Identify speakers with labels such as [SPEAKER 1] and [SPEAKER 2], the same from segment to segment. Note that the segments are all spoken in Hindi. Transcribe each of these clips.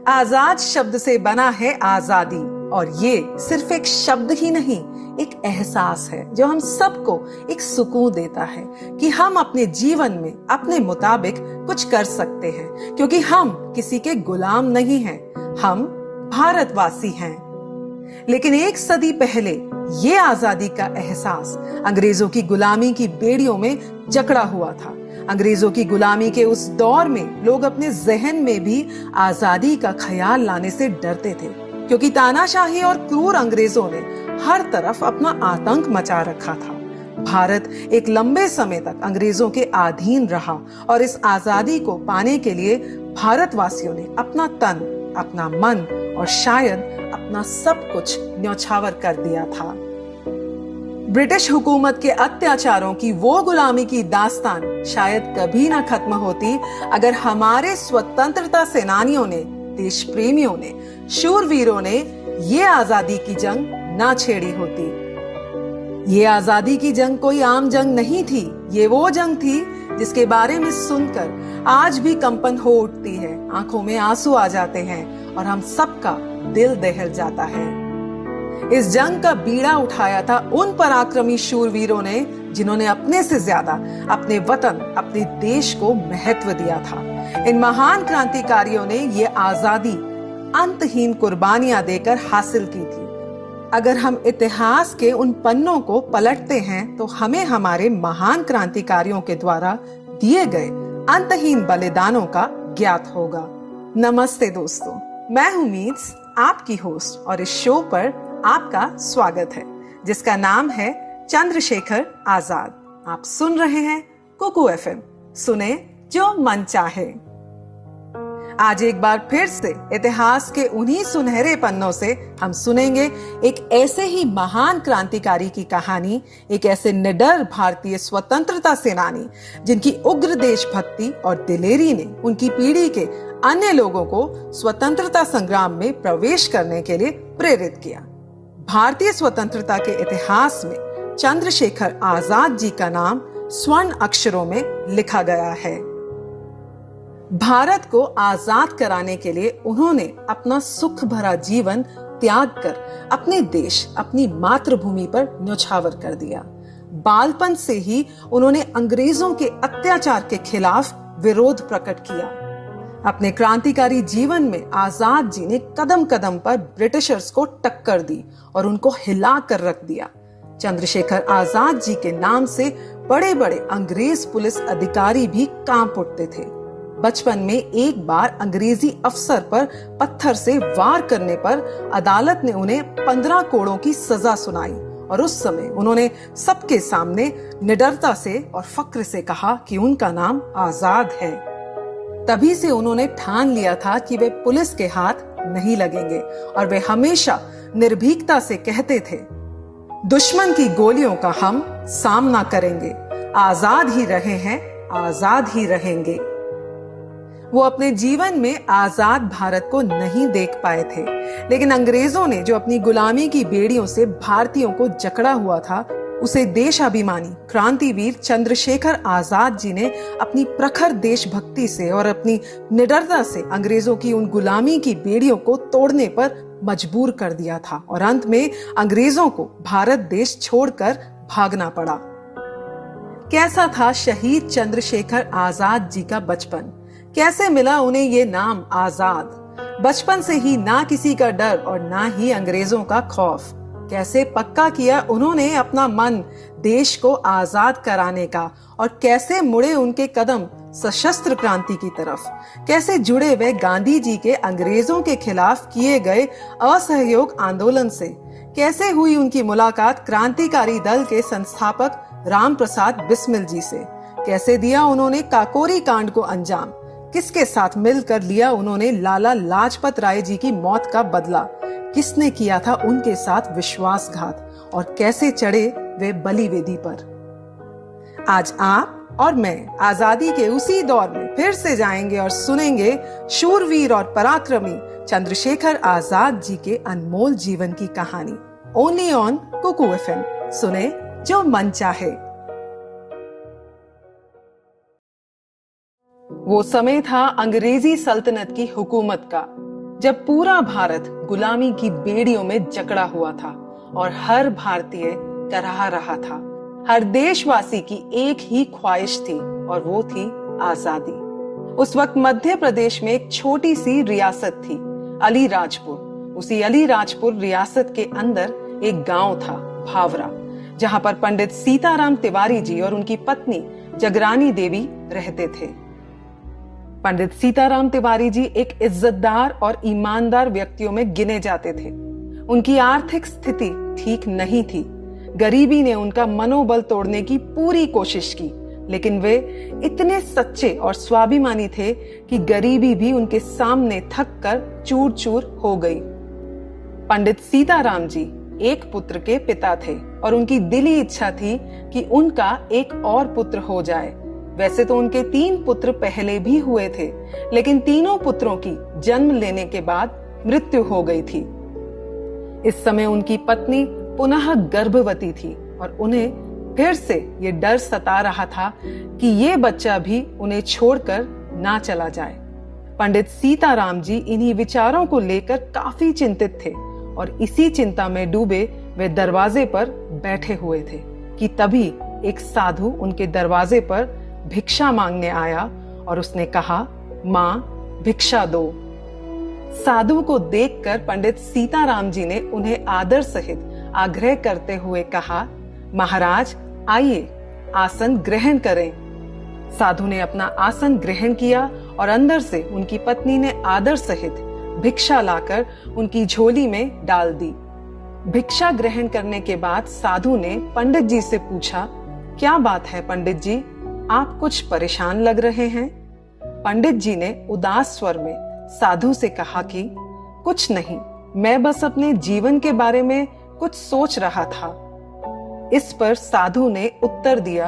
[SPEAKER 1] आजाद शब्द से बना है आजादी, और ये सिर्फ एक शब्द ही नहीं, एक एहसास है जो हम सबको एक सुकून देता है कि हम अपने जीवन में अपने मुताबिक कुछ कर सकते हैं, क्योंकि हम किसी के गुलाम नहीं हैं, हम भारतवासी हैं। लेकिन एक सदी पहले ये आजादी का एहसास अंग्रेजों की गुलामी की बेड़ियों में जकड़ा हुआ था। अंग्रेजों की गुलामी के उस दौर में लोग अपने जहन में भी आजादी का ख्याल लाने से डरते थे, क्योंकि तानाशाही और क्रूर अंग्रेजों ने हर तरफ अपना आतंक मचा रखा था। भारत एक लंबे समय तक अंग्रेजों के अधीन रहा और इस आजादी को पाने के लिए भारतवासियों ने अपना तन, अपना मन और शायद अपना सब कुछ न्यौछावर कर दिया था। ब्रिटिश हुकूमत के अत्याचारों की वो गुलामी की दास्तान शायद कभी ना खत्म होती अगर हमारे स्वतंत्रता सेनानियों ने, देश प्रेमियों ने, शूरवीरों ने ये आजादी की जंग ना छेड़ी होती। ये आजादी की जंग कोई आम जंग नहीं थी, ये वो जंग थी जिसके बारे में सुनकर आज भी कंपन हो उठती है, आंखों में आंसू आ जाते हैं और हम सबका दिल दहल जाता है। इस जंग का बीड़ा उठाया था उन पराक्रमी शूरवीरों ने जिन्होंने अपने से ज्यादा अपने वतन, अपने देश को महत्व दिया था। इन महान क्रांतिकारियों ने ये आजादी अंतहीन कुर्बानियां देकर हासिल की थी। अगर हम इतिहास के उन पन्नों को पलटते हैं तो हमें हमारे महान क्रांतिकारियों के द्वारा दिए गए अंतहीन बलिदानों का ज्ञात होगा। नमस्ते दोस्तों, मैं हूं मीट्स, आपकी होस्ट, और इस शो पर आपका स्वागत है जिसका नाम है चंद्रशेखर आजाद। आप सुन रहे हैं कुकू एफएम, सुने जो मन चाहे। आज एक बार फिर से इतिहास के उन्हीं सुनहरे पन्नों से हम सुनेंगे एक ऐसे ही महान क्रांतिकारी की कहानी, एक ऐसे निडर भारतीय स्वतंत्रता सेनानी जिनकी उग्र देशभक्ति और दिलेरी ने उनकी पीढ़ी के अन्य लोगों को स्वतंत्रता संग्राम में प्रवेश करने के लिए प्रेरित किया। भारतीय स्वतंत्रता के इतिहास में चंद्रशेखर आजाद जी का नाम स्वर्ण अक्षरों में लिखा गया है। भारत को आजाद कराने के लिए उन्होंने अपना सुख भरा जीवन त्याग कर अपने देश, अपनी मातृभूमि पर न्यौछावर कर दिया। बालपन से ही उन्होंने अंग्रेजों के अत्याचार के खिलाफ विरोध प्रकट किया। अपने क्रांतिकारी जीवन में आजाद जी ने कदम कदम पर ब्रिटिशर्स को टक्कर दी और उनको हिला कर रख दिया। चंद्रशेखर आजाद जी के नाम से बड़े बड़े अंग्रेज पुलिस अधिकारी भी कांप उठते थे। बचपन में एक बार अंग्रेजी अफसर पर पत्थर से वार करने पर अदालत ने उन्हें 15 कोड़ों की सजा सुनाई और उस समय उन्होंने सबके सामने निडरता से और फक्र से कहा कि उनका नाम आजाद है। तभी से उन्होंने ठान लिया था कि वे पुलिस के हाथ नहीं लगेंगे और वे हमेशा निर्भीकता से कहते थे, दुश्मन की गोलियों का हम सामना करेंगे, आजाद ही रहे हैं, आजाद ही रहेंगे। वो अपने जीवन में आजाद भारत को नहीं देख पाए थे, लेकिन अंग्रेजों ने जो अपनी गुलामी की बेड़ियों से भारतीयों को जकड़ा हुआ था, उसे देशाभिमानी क्रांतिवीर चंद्रशेखर आजाद जी ने अपनी प्रखर देशभक्ति से और अपनी निडरता से अंग्रेजों की उन गुलामी की बेड़ियों को तोड़ने पर मजबूर कर दिया था और अंत में अंग्रेजों को भारत देश छोड़कर भागना पड़ा। कैसा था शहीद चंद्रशेखर आजाद जी का बचपन? कैसे मिला उन्हें ये नाम आजाद? बचपन से ही ना किसी का डर और ना ही अंग्रेजों का खौफ। कैसे पक्का किया उन्होंने अपना मन देश को आजाद कराने का और कैसे मुड़े उनके कदम सशस्त्र क्रांति की तरफ? कैसे जुड़े वे गांधी जी के अंग्रेजों के खिलाफ किए गए असहयोग आंदोलन से? कैसे हुई उनकी मुलाकात क्रांतिकारी दल के संस्थापक राम प्रसाद बिस्मिल जी से? कैसे दिया उन्होंने काकोरी कांड को अंजाम? किसके साथ मिलकर लिया उन्होंने लाला लाजपत राय जी की मौत का बदला? किसने किया था उनके साथ विश्वासघात और कैसे चढ़े वे बलिवेदी पर? आज आप और मैं आजादी के उसी दौर में फिर से जाएंगे और सुनेंगे शूरवीर और पराक्रमी चंद्रशेखर आजाद जी के अनमोल जीवन की कहानी। ओनली ऑन कुकू एफएम, सुने जो मन चाहे। वो समय था अंग्रेजी सल्तनत की हुकूमत का, जब पूरा भारत गुलामी की बेड़ियों में जकड़ा हुआ था और हर भारतीय कराह रहा था। हर देशवासी की एक ही ख्वाहिश थी और वो थी आजादी। उस वक्त मध्य प्रदेश में एक छोटी सी रियासत थी, अलीराजपुर। उसी अलीराजपुर रियासत के अंदर एक गांव था, भावरा, जहां पर पंडित सीताराम तिवारी जी और उनकी पत्नी जगरानी देवी रहते थे। पंडित सीताराम तिवारी जी एक इज्जतदार और ईमानदार व्यक्तियों में गिने जाते थे। उनकी आर्थिक स्थिति ठीक नहीं थी। गरीबी ने उनका मनोबल तोड़ने की पूरी कोशिश की, लेकिन वे इतने सच्चे और स्वाभिमानी थे कि गरीबी भी उनके सामने थक कर चूर चूर हो गई। पंडित सीताराम जी एक पुत्र के पिता थे और उनकी दिली इच्छा थी कि उनका एक और पुत्र हो जाए। वैसे तो उनके 3 पुत्र पहले भी हुए थे, लेकिन तीनों पुत्रों की जन्म लेने के बाद मृत्यु हो गई थी। इस समय उनकी पत्नी पुनः गर्भवती थी और उन्हें फिर से ये डर सता रहा था कि ये बच्चा भी उन्हें छोड़कर ना चला जाए। पंडित सीताराम जी इन्हीं विचारों को लेकर काफी चिंतित थे और इसी चिंता में डूबे वे दरवाजे पर बैठे हुए थे कि तभी एक साधु उनके दरवाजे पर भिक्षा मांगने आया और उसने कहा, मां भिक्षा दो। साधु को देखकर पंडित सीताराम जी ने उन्हें आदर सहित आग्रह करते हुए कहा, महाराज आइए, आसन ग्रहण करें। साधु ने अपना आसन ग्रहण किया और अंदर से उनकी पत्नी ने आदर सहित भिक्षा लाकर उनकी झोली में डाल दी। भिक्षा ग्रहण करने के बाद साधु ने पंडित जी से पूछा, क्या बात है पंडित जी, आप कुछ परेशान लग रहे हैं? पंडित जी ने उदास स्वर में साधु से कहा कि कुछ नहीं, मैं बस अपने जीवन के बारे में कुछ सोच रहा था। इस पर साधु ने उत्तर दिया,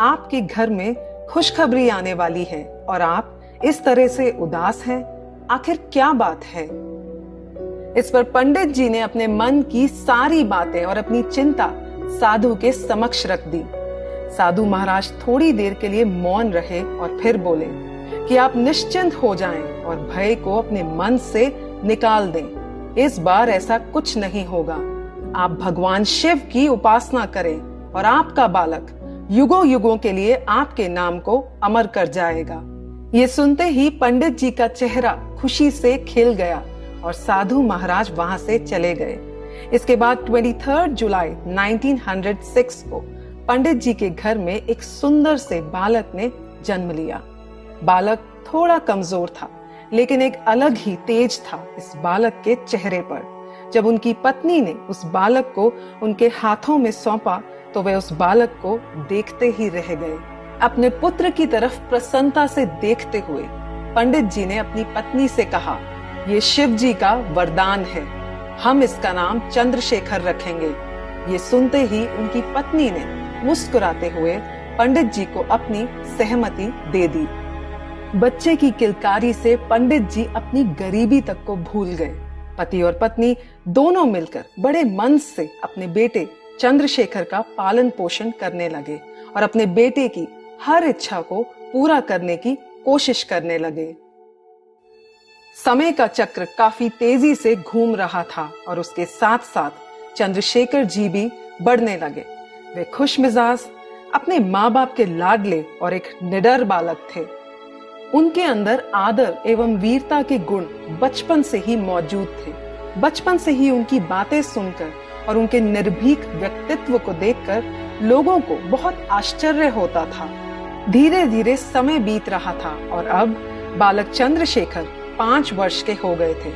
[SPEAKER 1] आपके घर में खुशखबरी आने वाली है और आप इस तरह से उदास हैं, आखिर क्या बात है? इस पर पंडित जी ने अपने मन की सारी बातें और अपनी चिंता साधु के समक्ष रख दी। साधु महाराज थोड़ी देर के लिए मौन रहे और फिर बोले कि आप निश्चिंत हो जाएं और भय को अपने मन से निकाल दें। इस बार ऐसा कुछ नहीं होगा। आप भगवान शिव की उपासना करें और आपका बालक युगों युगों के लिए आपके नाम को अमर कर जाएगा। ये सुनते ही पंडित जी का चेहरा खुशी से खिल गया और साधु महाराज वहां से चले गए। इसके बाद 23 जुलाई 1906 को पंडित जी के घर में एक सुंदर से बालक ने जन्म लिया। बालक थोड़ा कमजोर था, लेकिन एक अलग ही तेज था इस बालक के चेहरे पर। जब उनकी पत्नी ने उस बालक को उनके हाथों में सौंपा तो वे उस बालक को देखते ही रह गए। अपने पुत्र की तरफ प्रसन्नता से देखते हुए पंडित जी ने अपनी पत्नी से कहा, ये शिव जी का वरदान है, हम इसका नाम चंद्रशेखर रखेंगे। ये सुनते ही उनकी पत्नी ने मुस्कुराते हुए पंडित जी को अपनी सहमति दे दी। बच्चे की किलकारी से पंडित जी अपनी गरीबी तक को भूल गए। पति और पत्नी दोनों मिलकर बड़े मन से अपने बेटे चंद्रशेखर का पालन पोषण करने लगे और अपने बेटे की हर इच्छा को पूरा करने की कोशिश करने लगे। समय का चक्र काफी तेजी से घूम रहा था और उसके साथ साथ चंद्रशेखर जी भी बढ़ने लगे। वे खुश मिजाज, अपने माँ बाप के लाडले और एक निडर बालक थे। उनके अंदर आदर एवं वीरता के गुण बचपन से ही मौजूद थे। बचपन से ही उनकी बातें सुनकर और उनके निर्भीक व्यक्तित्व को देखकर लोगों को बहुत आश्चर्य होता था। धीरे धीरे समय बीत रहा था और अब बालक चंद्रशेखर 5 वर्ष के हो गए थे।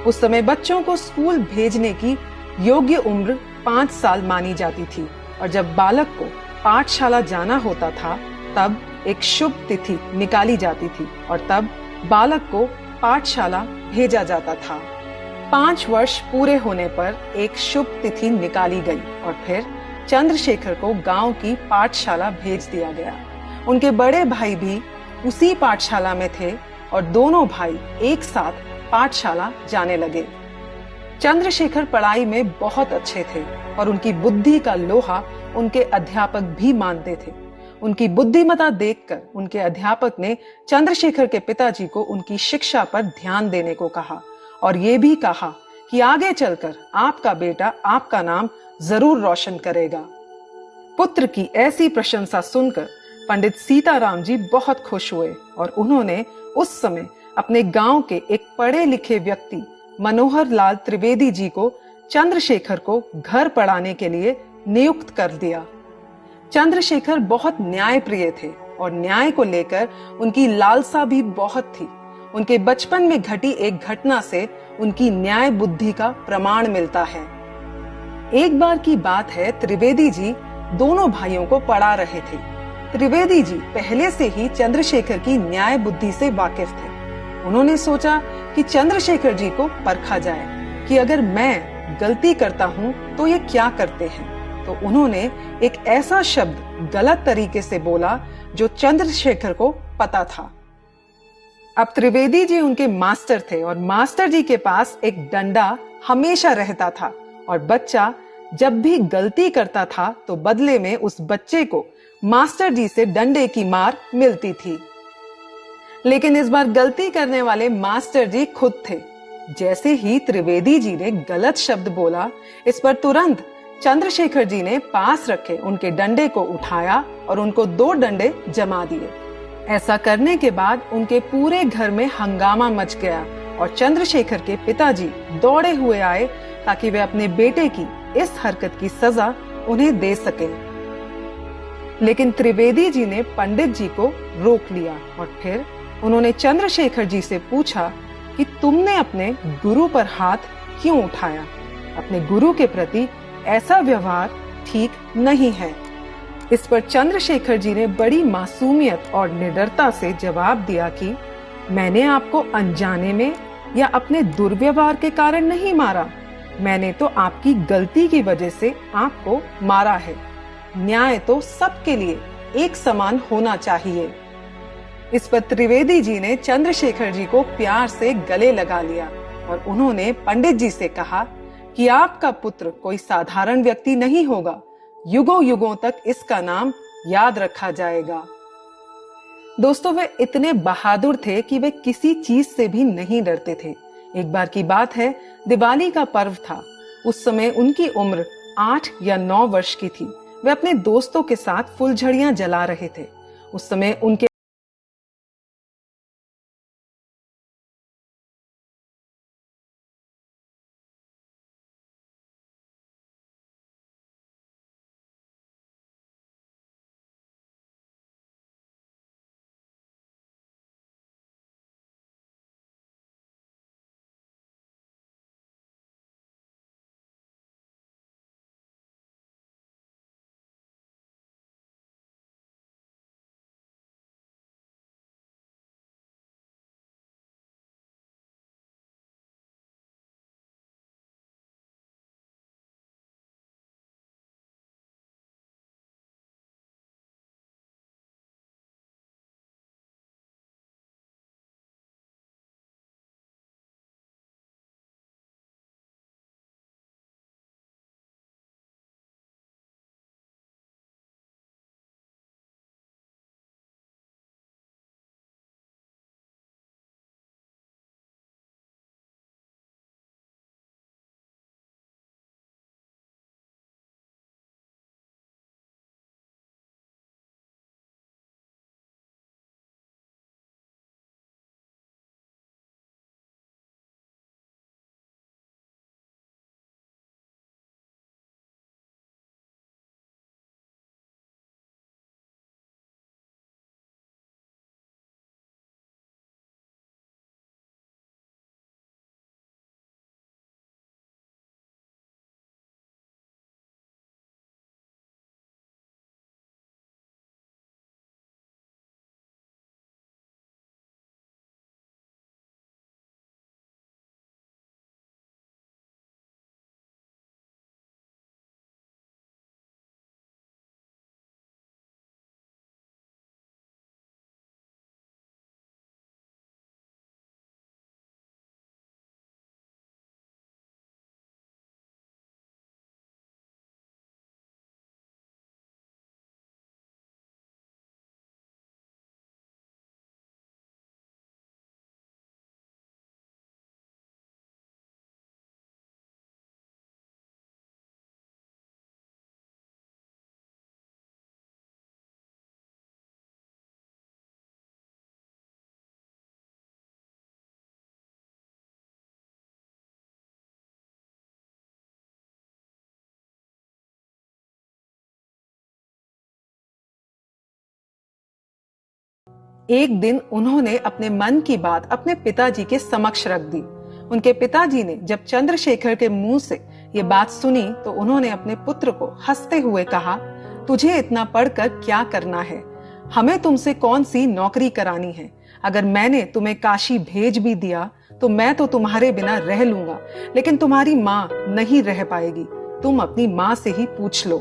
[SPEAKER 1] उस समय बच्चों को स्कूल भेजने की योग्य उम्र 5 साल मानी जाती थी और जब बालक को पाठशाला जाना होता था तब एक शुभ तिथि निकाली जाती थी और तब बालक को पाठशाला भेजा जाता था। 5 वर्ष पूरे होने पर एक शुभ तिथि निकाली गई और फिर चंद्रशेखर को गांव की पाठशाला भेज दिया गया। उनके बड़े भाई भी उसी पाठशाला में थे और दोनों भाई एक साथ पाठशाला जाने लगे। चंद्रशेखर पढ़ाई में बहुत अच्छे थे और उनकी बुद्धि का लोहा उनके अध्यापक भी मानते थे। उनकी बुद्धिमत्ता देखकर उनके अध्यापक ने चंद्रशेखर के पिताजी को उनकी शिक्षा पर ध्यान देने को कहा और ये भी कहा कि आगे चलकर आपका बेटा आपका नाम जरूर रोशन करेगा। पुत्र की ऐसी प्रशंसा सुनकर पंडित सीताराम जी बहुत खुश हुए और उन्होंने उस समय अपने गांव के एक पढ़े लिखे व्यक्ति मनोहर लाल त्रिवेदी जी को चंद्रशेखर को घर पढ़ाने के लिए नियुक्त कर दिया। चंद्रशेखर बहुत न्याय प्रिय थे और न्याय को लेकर उनकी लालसा भी बहुत थी। उनके बचपन में घटी एक घटना से उनकी न्याय बुद्धि का प्रमाण मिलता है। एक बार की बात है, त्रिवेदी जी दोनों भाइयों को पढ़ा रहे थे। त्रिवेदी जी पहले से ही चंद्रशेखर की न्याय बुद्धि से वाकिफ थे। उन्होंने सोचा कि चंद्रशेखर जी को परखा जाए कि अगर मैं गलती करता हूँ तो ये क्या करते हैं। तो उन्होंने एक ऐसा शब्द गलत तरीके से बोला जो चंद्रशेखर को पता था। अब त्रिवेदी जी उनके मास्टर थे और मास्टर जी के पास एक डंडा हमेशा रहता था और बच्चा जब भी गलती करता था तो बदले में उस बच्चे को मास्टर जी से डंडे की मार मिलती थी। लेकिन इस बार गलती करने वाले मास्टर जी खुद थे। जैसे ही त्रिवेदी जी ने गलत शब्द बोला, इस पर तुरंत चंद्रशेखर जी ने पास रखे उनके डंडे को उठाया और उनको 2 डंडे जमा दिए। ऐसा करने के बाद उनके पूरे घर में हंगामा मच गया और चंद्रशेखर के पिताजी दौड़े हुए आए ताकि वे अपने बेटे की इस हरकत की सजा उन्हें दे सके। लेकिन त्रिवेदी जी ने पंडित जी को रोक लिया और फिर उन्होंने चंद्रशेखर जी से पूछा कि तुमने अपने गुरु पर हाथ क्यों उठाया? अपने गुरु के प्रति ऐसा व्यवहार ठीक नहीं है। इस पर चंद्रशेखर जी ने बड़ी मासूमियत और निडरता से जवाब दिया कि मैंने आपको अनजाने में या अपने दुर्व्यवहार के कारण नहीं मारा, मैंने तो आपकी गलती की वजह से आपको मारा है। न्याय तो सबके लिए एक समान होना चाहिए। इस पर त्रिवेदी जी ने चंद्रशेखर जी को प्यार से गले लगा लिया और उन्होंने पंडित जी से कहा कि आपका पुत्र कोई साधारण व्यक्ति नहीं होगा, युगों युगों तक इसका नाम याद रखा जाएगा। दोस्तों, वे इतने बहादुर थे कि वे किसी चीज से भी नहीं डरते थे। एक बार की बात है, दिवाली का पर्व था। उस समय उनकी उम्र 8 या 9 वर्ष की थी। वे अपने दोस्तों के साथ फुलझड़ियां जला रहे थे। उस समय उनके एक दिन उन्होंने अपने मन की बात अपने पिताजी के समक्ष रख दी। उनके पिताजी ने जब चंद्रशेखर के मुंह से ये बात सुनी तो उन्होंने अपने पुत्र को हंसते हुए कहा, तुझे इतना पढ़कर क्या करना है? हमें तुमसे कौन सी नौकरी करानी है? अगर मैंने तुम्हें काशी भेज भी दिया तो मैं तो तुम्हारे बिना रह लूंगा, लेकिन तुम्हारी माँ नहीं रह पाएगी। तुम अपनी माँ से ही पूछ लो।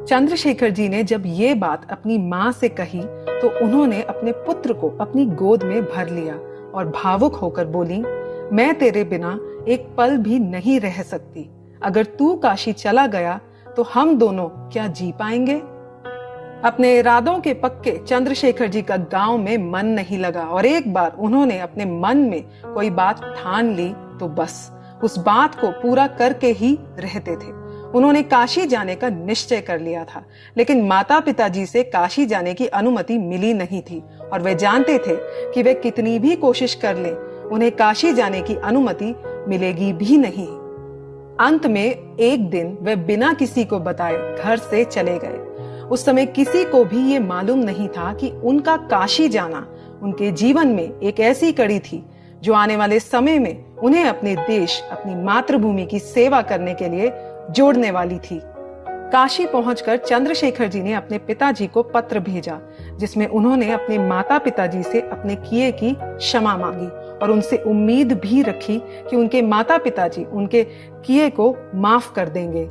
[SPEAKER 1] चंद्रशेखर जी ने जब ये बात अपनी माँ से कही तो उन्होंने अपने पुत्र को अपनी गोद में भर लिया और भावुक होकर बोली, मैं तेरे बिना एक पल भी नहीं रह सकती। अगर तू काशी चला गया तो हम दोनों क्या जी पाएंगे? अपने इरादों के पक्के चंद्रशेखर जी का गांव में मन नहीं लगा और एक बार उन्होंने अपने मन में कोई बात ठान ली तो बस उस बात को पूरा करके ही रहते थे। उन्होंने काशी जाने का निश्चय कर लिया था, लेकिन माता पिताजी से काशी जाने की अनुमति मिली नहीं थी और वे जानते थे कि वे कितनी भी कोशिश कर लें, उन्हें काशी जाने की अनुमति मिलेगी भी नहीं। अंत में एक दिन वे बिना किसी को बताए घर से चले गए। उस समय किसी को भी ये मालूम नहीं था कि उनका काशी जाना उनके जीवन में एक ऐसी कड़ी थी जो आने वाले समय में उन्हें अपने देश, अपनी मातृभूमि की सेवा करने के लिए जोड़ने वाली थी। काशी पहुंचकर चंद्रशेखर जी ने अपने पिताजी को पत्र भेजा, जिसमें उन्होंने अपने माता पिताजी से अपने किए की क्षमा मांगी और उनसे उम्मीद भी रखी कि उनके माता पिताजी उनके किए को माफ कर देंगे।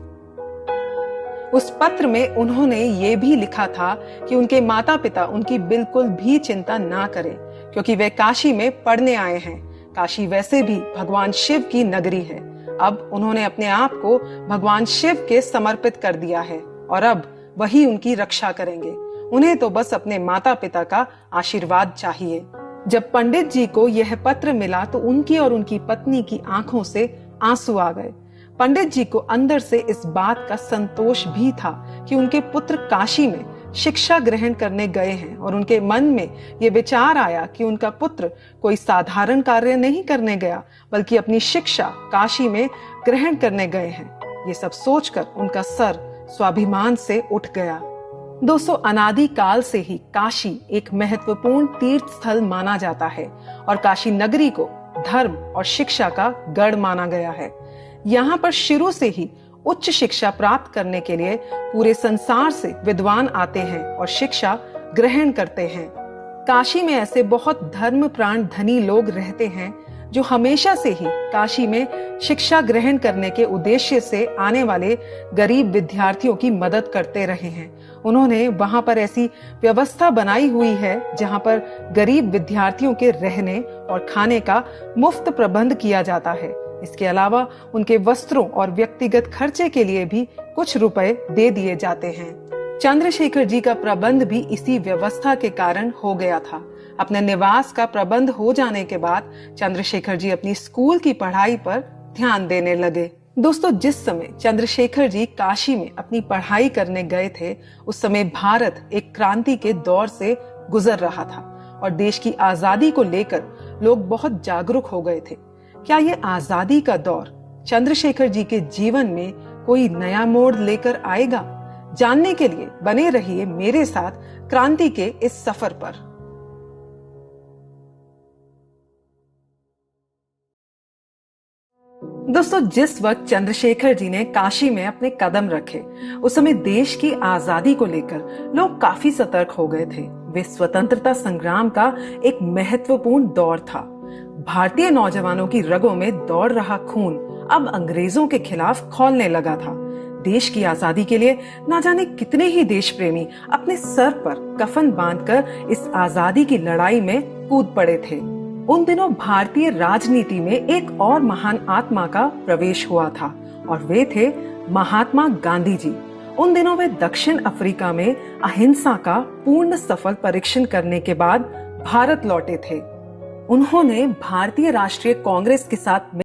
[SPEAKER 1] उस पत्र में उन्होंने ये भी लिखा था कि उनके माता पिता उनकी बिल्कुल भी चिंता ना करें, क्योंकि वे काशी में पढ़ने आए हैं। काशी वैसे भी भगवान शिव की नगरी है। अब उन्होंने अपने आप को भगवान शिव के समर्पित कर दिया है और अब वही उनकी रक्षा करेंगे। उन्हें तो बस अपने माता पिता का आशीर्वाद चाहिए। जब पंडित जी को यह पत्र मिला तो उनकी और उनकी पत्नी की आंखों से आंसू आ गए। पंडित जी को अंदर से इस बात का संतोष भी था कि उनके पुत्र काशी में शिक्षा ग्रहण करने गए हैं और उनके मन में ये विचार आया कि उनका पुत्र कोई साधारण कार्य नहीं करने गया, बल्कि अपनी शिक्षा काशी में ग्रहण करने गए हैं। ये सब सोचकर उनका सर स्वाभिमान से उठ गया। दोस्तों, अनादि काल से ही काशी एक महत्वपूर्ण तीर्थ स्थल माना जाता है और काशी नगरी को धर्म और शिक्षा का गढ़ माना गया है। यहाँ पर शुरू से ही उच्च शिक्षा प्राप्त करने के लिए पूरे संसार से विद्वान आते हैं और शिक्षा ग्रहण करते हैं। काशी में ऐसे बहुत धर्म प्राण धनी लोग रहते हैं जो हमेशा से ही काशी में शिक्षा ग्रहण करने के उद्देश्य से आने वाले गरीब विद्यार्थियों की मदद करते रहे हैं। उन्होंने वहां पर ऐसी व्यवस्था बनाई हुई है जहां पर गरीब विद्यार्थियों के रहने और खाने का मुफ्त प्रबंध किया जाता है। इसके अलावा उनके वस्त्रों और व्यक्तिगत खर्चे के लिए भी कुछ रुपए दे दिए जाते हैं। चंद्रशेखर जी का प्रबंध भी इसी व्यवस्था के कारण हो गया था। अपने निवास का प्रबंध हो जाने के बाद चंद्रशेखर जी अपनी स्कूल की पढ़ाई पर ध्यान देने लगे। दोस्तों, जिस समय चंद्रशेखर जी काशी में अपनी पढ़ाई करने गए थे, उस समय भारत एक क्रांति के दौर से गुजर रहा था और देश की आजादी को लेकर लोग बहुत जागरूक हो गए थे। क्या ये आजादी का दौर चंद्रशेखर जी के जीवन में कोई नया मोड़ लेकर आएगा? जानने के लिए बने रहिए मेरे साथ क्रांति के इस सफर पर। दोस्तों, जिस वक्त चंद्रशेखर जी ने काशी में अपने कदम रखे, उस समय देश की आजादी को लेकर लोग काफी सतर्क हो गए थे। वे स्वतंत्रता संग्राम का एक महत्वपूर्ण दौर था। भारतीय नौजवानों की रगों में दौड़ रहा खून अब अंग्रेजों के खिलाफ खौलने लगा था। देश की आजादी के लिए ना जाने कितने ही देश प्रेमी अपने सर पर कफन बांधकर इस आजादी की लड़ाई में कूद पड़े थे। उन दिनों भारतीय राजनीति में एक और महान आत्मा का प्रवेश हुआ था और वे थे महात्मा गांधी जी। उन दिनों वे दक्षिण अफ्रीका में अहिंसा का पूर्ण सफल परीक्षण करने के बाद भारत लौटे थे। उन्होंने भारतीय राष्ट्रीय कांग्रेस के साथ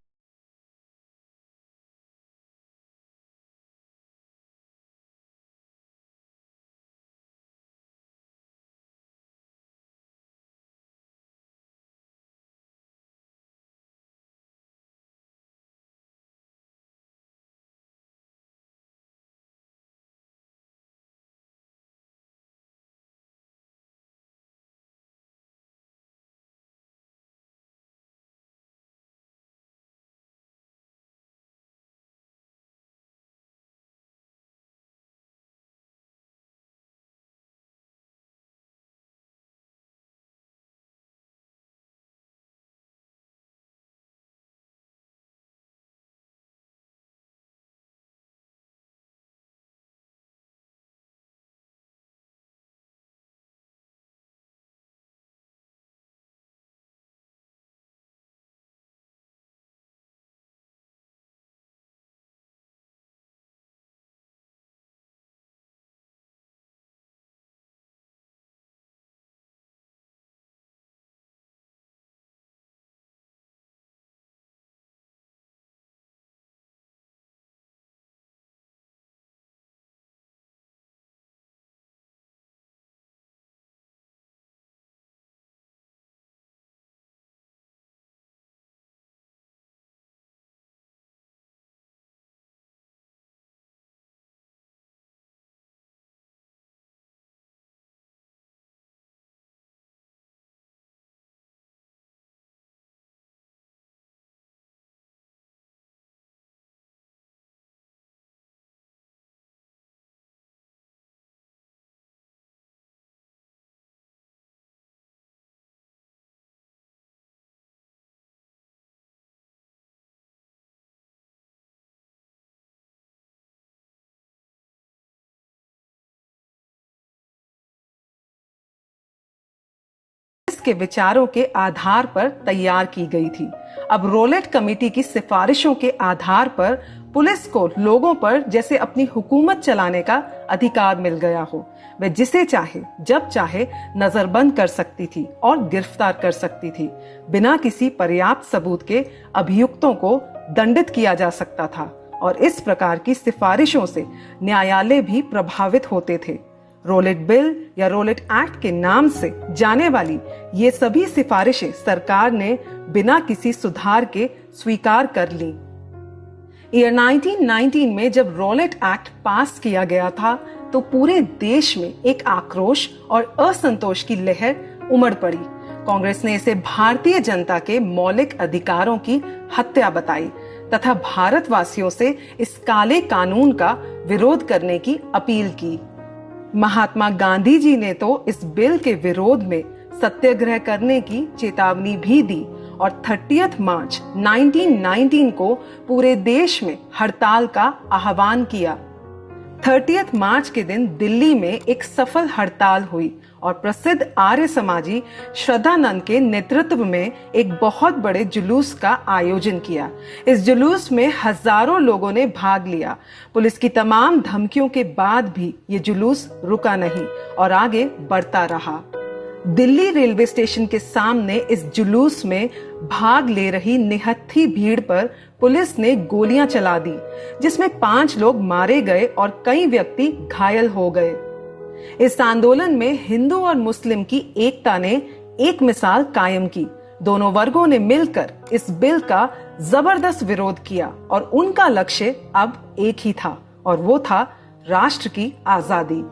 [SPEAKER 1] के विचारों के आधार पर तैयार की गई थी। अब रोलेट कमेटी की सिफारिशों के आधार पर पुलिस को लोगों पर जैसे अपनी हुकूमत चलाने का अधिकार मिल गया हो। वह जिसे चाहे जब चाहे नजरबंद कर सकती थी और गिरफ्तार कर सकती थी। बिना किसी पर्याप्त सबूत के अभियुक्तों को दंडित किया जा सकता था और इस प्रकार की सिफारिशों से न्यायालय भी प्रभावित होते थे। रोलेट बिल या रोलेट एक्ट के नाम से जाने वाली ये सभी सिफारिशें सरकार ने बिना किसी सुधार के स्वीकार कर ली। ईयर 1919 में जब रोलेट एक्ट पास किया गया था तो पूरे देश में एक आक्रोश और असंतोष की लहर उमड़ पड़ी। कांग्रेस ने इसे भारतीय जनता के मौलिक अधिकारों की हत्या बताई तथा भारतवासियों से इस काले कानून का विरोध करने की अपील की। महात्मा गांधी जी ने तो इस बिल के विरोध में सत्याग्रह करने की चेतावनी भी दी और 30 मार्च 1919 को पूरे देश में हड़ताल का आह्वान किया। 30 मार्च के दिन दिल्ली में एक सफल हड़ताल हुई और प्रसिद्ध आर्य समाजी श्रद्धानंद के नेतृत्व में एक बहुत बड़े जुलूस का आयोजन किया। इस जुलूस में हजारों लोगों ने भाग लिया। पुलिस की तमाम धमकियों के बाद भी ये जुलूस रुका नहीं और आगे बढ़ता रहा। दिल्ली रेलवे स्टेशन के सामने इस जुलूस में भाग ले रही निहत्थी भीड़ पर पुलिस ने गोलियां चला दी, जिसमें 5 लोग मारे गए और कई व्यक्ति घायल हो गए। इस आंदोलन में हिंदू और मुस्लिम की एकता ने एक मिसाल कायम की। दोनों वर्गों ने मिलकर इस बिल का जबरदस्त विरोध किया और उनका लक्ष्य अब एक ही था और वो था राष्ट्र की आजादी।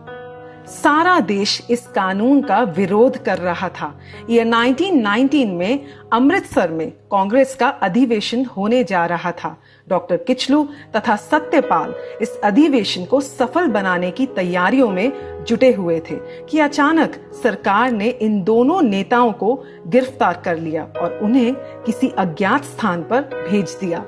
[SPEAKER 1] सारा देश इस कानून का विरोध कर रहा था। ईयर 1919 में अमृतसर में कांग्रेस का अधिवेशन होने जा रहा था। डॉक्टर किचलू तथा सत्यपाल इस अधिवेशन को सफल बनाने की तैयारियों में जुटे हुए थे कि अचानक सरकार ने इन दोनों नेताओं को गिरफ्तार कर लिया और उन्हें किसी अज्ञात स्थान पर भेज दिया।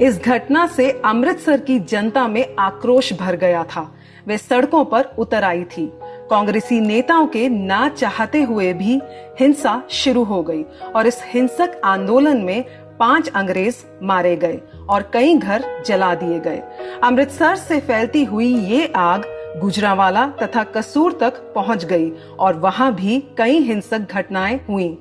[SPEAKER 1] इस घटना से अमृतसर की जनता में आक्रोश भर गया था। वे सड़कों पर उतर आई थी। कांग्रेसी नेताओं के ना चाहते हुए भी हिंसा शुरू हो गई और इस हिंसक आंदोलन में 5 अंग्रेज मारे गए और कई घर जला दिए गए। अमृतसर से फैलती हुई ये आग गुजरांवाला तथा कसूर तक पहुंच गई और वहां भी कई हिंसक घटनाएं हुई।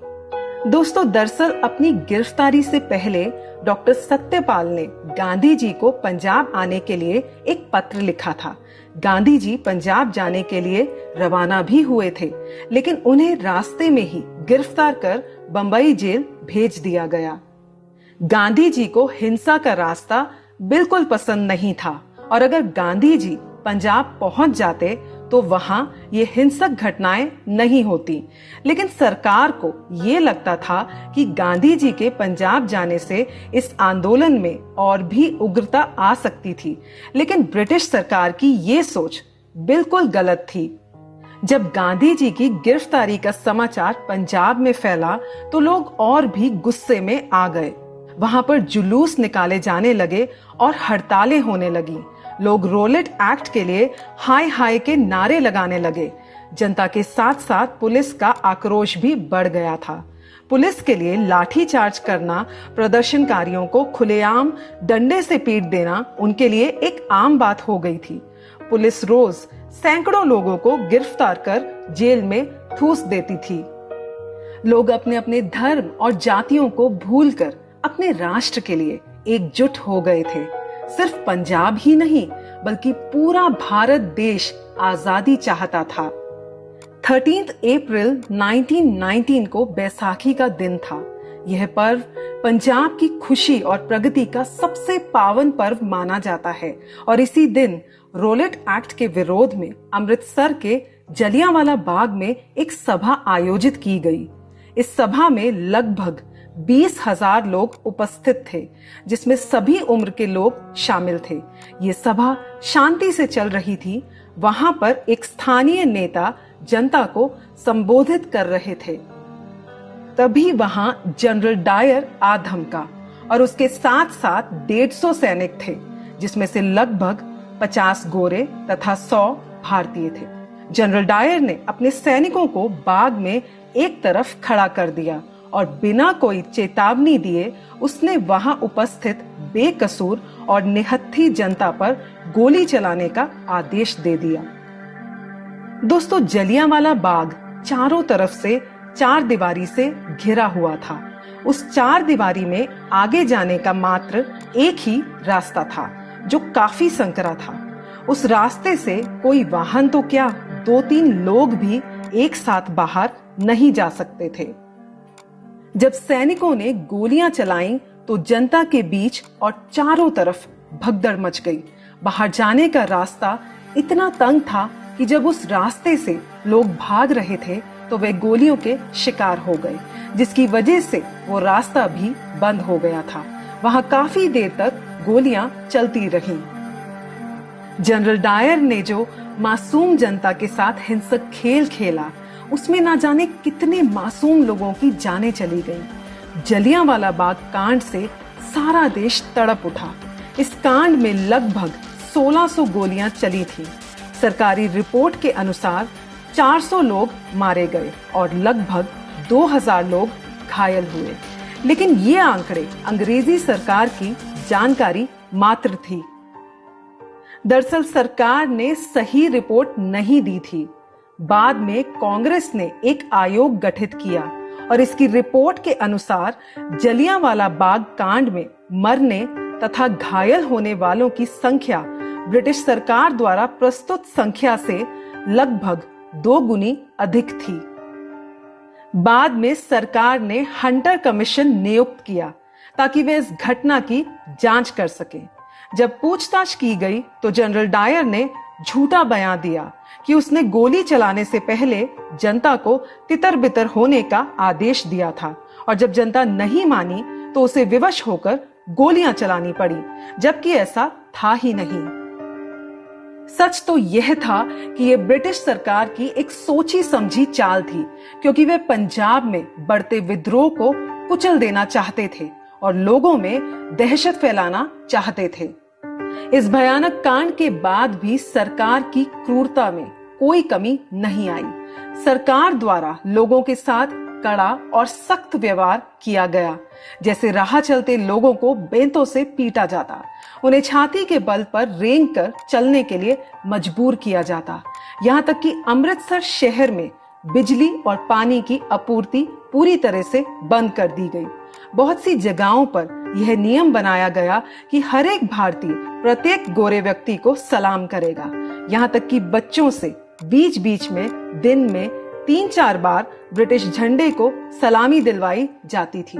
[SPEAKER 1] दोस्तों, दरअसल अपनी गिरफ्तारी से पहले डॉक्टर सत्यपाल ने गांधी जी को पंजाब आने के लिए एक पत्र लिखा था। गांधी जी पंजाब जाने के लिए रवाना भी हुए थे, लेकिन उन्हें रास्ते में ही गिरफ्तार कर बंबई जेल भेज दिया गया। गांधी जी को हिंसा का रास्ता बिल्कुल पसंद नहीं था और अगर गांधी जी पंजाब पहुंच जाते तो वहां ये हिंसक घटनाएं नहीं होती। लेकिन सरकार को ये लगता था कि गांधी जी के पंजाब जाने से इस आंदोलन में और भी उग्रता आ सकती थी। लेकिन ब्रिटिश सरकार की ये सोच बिल्कुल गलत थी। जब गांधी जी की गिरफ्तारी का समाचार पंजाब में फैला तो लोग और भी गुस्से में आ गए। वहां पर जुलूस निकाले जाने लगे और हड़तालें होने लगी। लोग रोलेट एक्ट के लिए हाय हाय के नारे लगाने लगे। जनता के साथ साथ पुलिस का आक्रोश भी बढ़ गया था। पुलिस के लिए लाठीचार्ज करना, प्रदर्शनकारियों को खुलेआम डंडे से पीट देना उनके लिए एक आम बात हो गई थी। पुलिस रोज सैकड़ों लोगों को गिरफ्तार कर जेल में ठूस देती थी। लोग अपने अपने धर्म और जातियों को भूलकर अपने राष्ट्र के लिए एकजुट हो गए थे। सिर्फ पंजाब ही नहीं बल्कि पूरा भारत देश आजादी चाहता था। 13 अप्रैल 1919 को बैसाखी का दिन था। यह पर्व पंजाब की खुशी और प्रगति का सबसे पावन पर्व माना जाता है और इसी दिन रोलेट एक्ट के विरोध में अमृतसर के जलियांवाला बाग में एक सभा आयोजित की गई। इस सभा में लगभग 20,000 लोग उपस्थित थे, जिसमें सभी उम्र के लोग शामिल थे। ये सभा शांति से चल रही थी। वहां पर एक स्थानीय नेता जनता को संबोधित कर रहे थे। तभी वहां जनरल डायर आ धमका और उसके साथ साथ 150 सैनिक थे, जिसमें से लगभग 50 गोरे तथा 100 भारतीय थे। जनरल डायर ने अपने सैनिकों को बाग में एक तरफ खड़ा कर दिया और बिना कोई चेतावनी दिए उसने वहां उपस्थित बेकसूर और निहत्थी जनता पर गोली चलाने का आदेश दे दिया। दोस्तों, जलियांवाला बाग चारों तरफ से चार दीवारी से घिरा हुआ था। उस चार दीवारी में आगे जाने का मात्र एक ही रास्ता था, जो काफी संकरा था। उस रास्ते से कोई वाहन तो क्या, 2-3 लोग भी एक साथ बाहर नहीं जा सकते थे। जब सैनिकों ने गोलियां चलाईं, तो जनता के बीच और चारों तरफ भगदड़ मच गई। बाहर जाने का रास्ता इतना तंग था कि जब उस रास्ते से लोग भाग रहे थे तो वे गोलियों के शिकार हो गए, जिसकी वजह से वो रास्ता भी बंद हो गया था। वहां काफी देर तक गोलियां चलती रहीं। जनरल डायर ने जो मासूम जनता के साथ हिंसक खेल खेला, उसमें ना जाने कितने मासूम लोगों की जानें चली गईं। जलियांवाला बाग कांड से सारा देश तड़प उठा। इस कांड में लगभग 1600 गोलियां चली थीं। सरकारी रिपोर्ट के अनुसार 400 लोग मारे गए और लगभग 2000 लोग घायल हुए। लेकिन ये आंकड़े अंग्रेजी सरकार की जानकारी मात्र थी। दरअसल सरकार ने सही रिपोर्ट नहीं दी थी। बाद में कांग्रेस ने एक आयोग गठित किया और इसकी रिपोर्ट के अनुसार जलियांवाला बाग कांड में मरने तथा घायल होने वालों की संख्या ब्रिटिश सरकार द्वारा प्रस्तुत संख्या से लगभग 2 गुनी अधिक थी। बाद में सरकार ने हंटर कमीशन नियुक्त किया ताकि वे इस घटना की जांच कर सकें। जब पूछताछ की गई तो जनरल डायर ने झूठा बयान दिया कि उसने गोली चलाने से पहले जनता को तितर-बितर होने का आदेश दिया था, और जब जनता नहीं मानी तो उसे विवश होकर गोलियां चलानी पड़ी, जबकि ऐसा था ही नहीं। सच तो यह था कि यह ब्रिटिश सरकार की एक सोची समझी चाल थी, क्योंकि वे पंजाब में बढ़ते विद्रोह को कुचल देना चाहते थे और लोगों में दहशत फैलाना चाहते थे। इस भयानक कांड के बाद भी सरकार की क्रूरता में कोई कमी नहीं आई। सरकार द्वारा लोगों के साथ कड़ा और सख्त व्यवहार किया गया, जैसे राह चलते लोगों को बेंतों से पीटा जाता, उन्हें छाती के बल पर रेंग कर चलने के लिए मजबूर किया जाता। यहाँ तक कि अमृतसर शहर में बिजली और पानी की आपूर्ति पूरी तरह से बंद कर दी गई। बहुत सी जगहों पर यह नियम बनाया गया कि हर एक भारतीय प्रत्येक गोरे व्यक्ति को सलाम करेगा। यहाँ तक कि बच्चों से बीच बीच में दिन में 3-4 बार ब्रिटिश झंडे को सलामी दिलवाई जाती थी।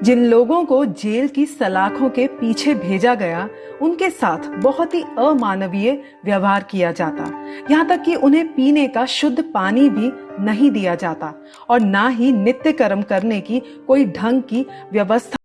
[SPEAKER 1] जिन लोगों को जेल की सलाखों के पीछे भेजा गया, उनके साथ बहुत ही अमानवीय व्यवहार किया जाता। यहाँ तक कि उन्हें पीने का शुद्ध पानी भी नहीं दिया जाता और ना ही नित्य कर्म करने की कोई ढंग की व्यवस्था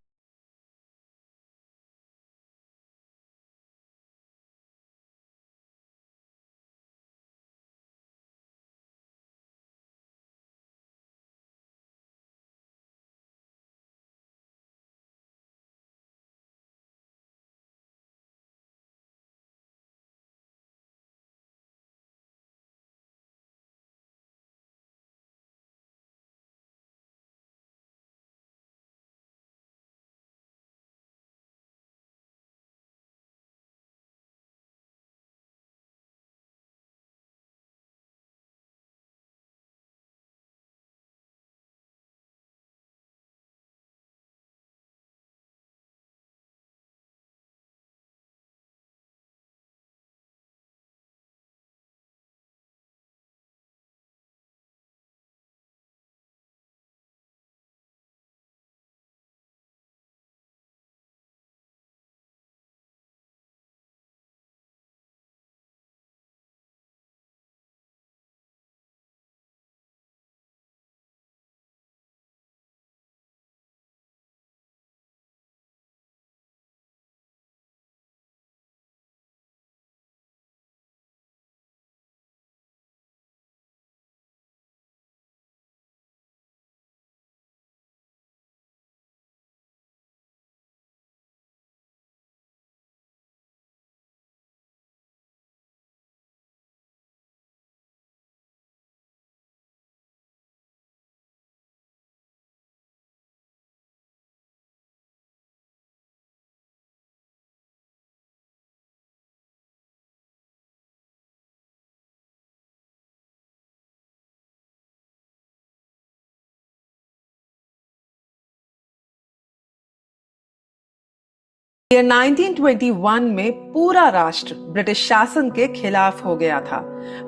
[SPEAKER 1] ईयर 1921 में पूरा राष्ट्र ब्रिटिश शासन के खिलाफ हो गया था।